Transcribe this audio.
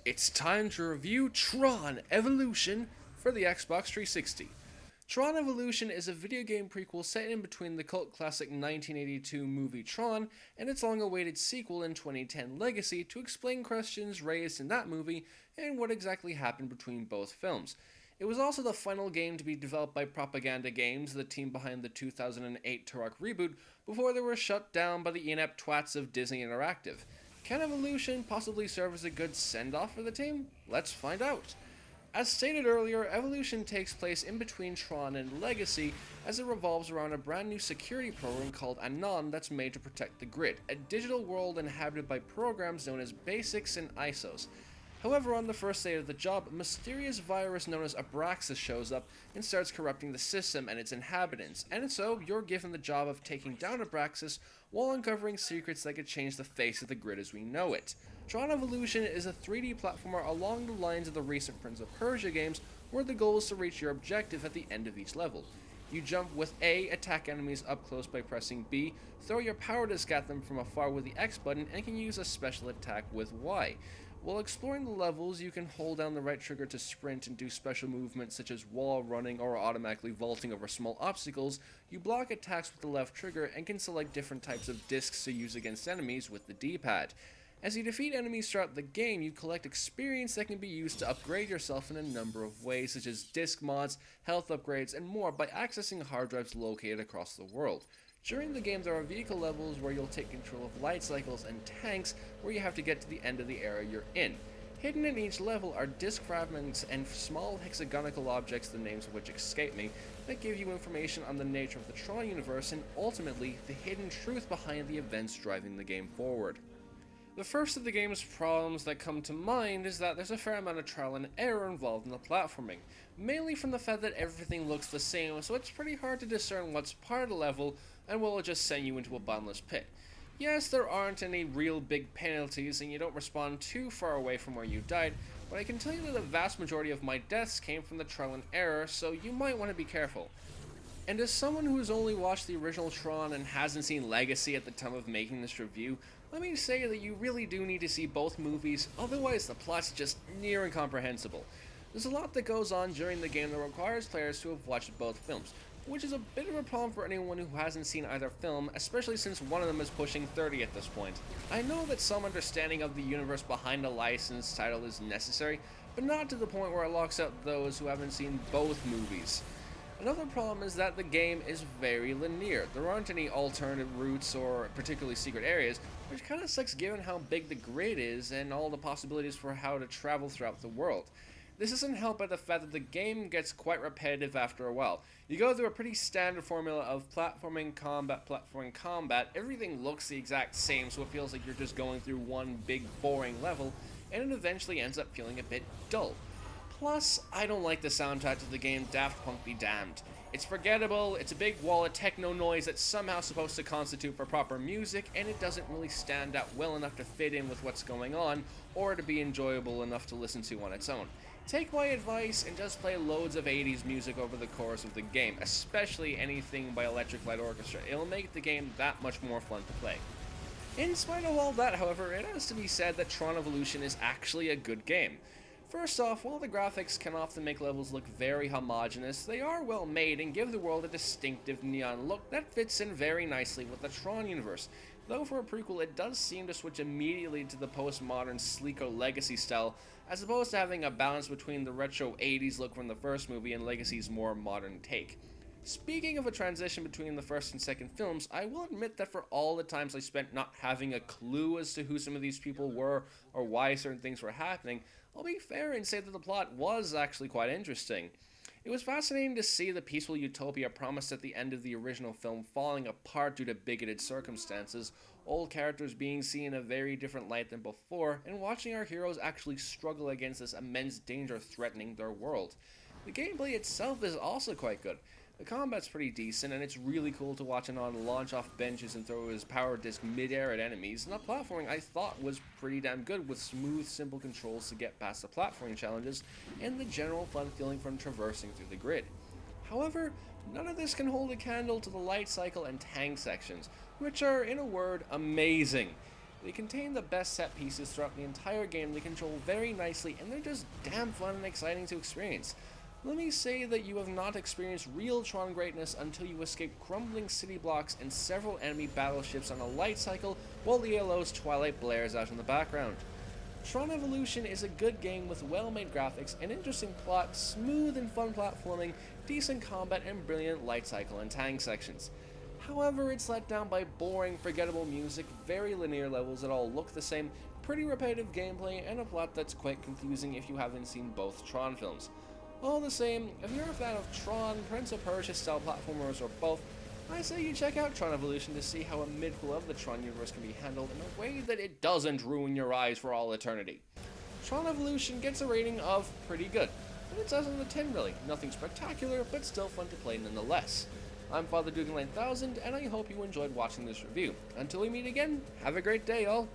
It's time to review Tron Evolution for the Xbox 360. Tron Evolution is a video game prequel set in between the cult classic 1982 movie Tron and its long awaited sequel in 2010 Legacy to explain questions raised in that movie and what exactly happened between both films. It was also the final game to be developed by Propaganda Games, the team behind the 2008 Turok reboot, before they were shut down by the inept twats of Disney Interactive. Can Evolution possibly serve as a good send-off for the team? Let's find out. As stated earlier, Evolution takes place in between Tron and Legacy as it revolves around a brand new security program called Anon that's made to protect the grid, a digital world inhabited by programs known as Basics and ISOs. However, on the first day of the job, a mysterious virus known as Abraxas shows up and starts corrupting the system and its inhabitants, and so you're given the job of taking down Abraxas while uncovering secrets that could change the face of the grid as we know it. Tron Evolution is a 3D platformer along the lines of the recent Prince of Persia games, where the goal is to reach your objective at the end of each level. You jump with A, attack enemies up close by pressing B, throw your power disc at them from afar with the X button, and can use a special attack with Y. While exploring the levels, you can hold down the right trigger to sprint and do special movements such as wall running or automatically vaulting over small obstacles. You block attacks with the left trigger and can select different types of discs to use against enemies with the D-pad. As you defeat enemies throughout the game, you collect experience that can be used to upgrade yourself in a number of ways, such as disc mods, health upgrades, and more by accessing hard drives located across the world. During the game, there are vehicle levels where you'll take control of light cycles and tanks where you have to get to the end of the area you're in. Hidden in each level are disc fragments and small hexagonal objects, the names of which escape me, that give you information on the nature of the Tron universe and ultimately the hidden truth behind the events driving the game forward. The first of the game's problems that come to mind is that there's a fair amount of trial and error involved in the platforming, mainly from the fact that everything looks the same, so it's pretty hard to discern what's part of the level and will just send you into a bottomless pit. Yes, there aren't any real big penalties and you don't respawn too far away from where you died, but I can tell you that the vast majority of my deaths came from the trial and error, so you might want to be careful. And as someone who's only watched the original Tron and hasn't seen Legacy at the time of making this review, let me say that you really do need to see both movies, otherwise the plot's just near incomprehensible. There's a lot that goes on during the game that requires players to have watched both films, which is a bit of a problem for anyone who hasn't seen either film, especially since one of them is pushing 30 at this point. I know that some understanding of the universe behind a licensed title is necessary, but not to the point where it locks out those who haven't seen both movies. Another problem is that the game is very linear. There aren't any alternate routes or particularly secret areas, which kinda sucks given how big the grid is and all the possibilities for how to travel throughout the world. This isn't helped by the fact that the game gets quite repetitive after a while. You go through a pretty standard formula of platforming, combat, everything looks the exact same, so it feels like you're just going through one big boring level, and it eventually ends up feeling a bit dull. Plus, I don't like the soundtrack to the game Daft Punk be damned. It's forgettable, it's a big wall of techno noise that's somehow supposed to constitute for proper music, and it doesn't really stand out well enough to fit in with what's going on, or to be enjoyable enough to listen to on its own. Take my advice and just play loads of 80s music over the course of the game, especially anything by Electric Light Orchestra. It'll make the game that much more fun to play. In spite of all that, however, it has to be said that Tron Evolution is actually a good game. First off, while the graphics can often make levels look very homogeneous, they are well made and give the world a distinctive neon look that fits in very nicely with the Tron universe. Though for a prequel, it does seem to switch immediately to the postmodern, sleeker Legacy style, as opposed to having a balance between the retro 80s look from the first movie and Legacy's more modern take. Speaking of a transition between the first and second films, I will admit that for all the times I spent not having a clue as to who some of these people were or why certain things were happening, I'll be fair and say that the plot was actually quite interesting. It was fascinating to see the peaceful utopia promised at the end of the original film falling apart due to bigoted circumstances, old characters being seen in a very different light than before, and watching our heroes actually struggle against this immense danger threatening their world. The gameplay itself is also quite good. The combat's pretty decent, and it's really cool to watch Anon launch off benches and throw his power disc mid-air at enemies, and the platforming I thought was pretty damn good with smooth, simple controls to get past the platforming challenges, and the general fun feeling from traversing through the grid. However, none of this can hold a candle to the light cycle and tank sections, which are, in a word, amazing. They contain the best set pieces throughout the entire game, they control very nicely, and they're just damn fun and exciting to experience. Let me say that you have not experienced real Tron greatness until you escape crumbling city blocks and several enemy battleships on a light cycle while the ELO's Twilight blares out in the background. Tron Evolution is a good game with well-made graphics, an interesting plot, smooth and fun platforming, decent combat, and brilliant light cycle and tank sections. However, it's let down by boring, forgettable music, very linear levels that all look the same, pretty repetitive gameplay, and a plot that's quite confusing if you haven't seen both Tron films. All the same, if you're a fan of Tron, Prince of Persia style platformers, or both, I say you check out Tron Evolution to see how a mid-quel of the Tron universe can be handled in a way that it doesn't ruin your eyes for all eternity. Tron Evolution gets a rating of pretty good, and it's out of the 10 really, nothing spectacular, but still fun to play nonetheless. I'm Father Dugan 9000, and I hope you enjoyed watching this review. Until we meet again, have a great day, all.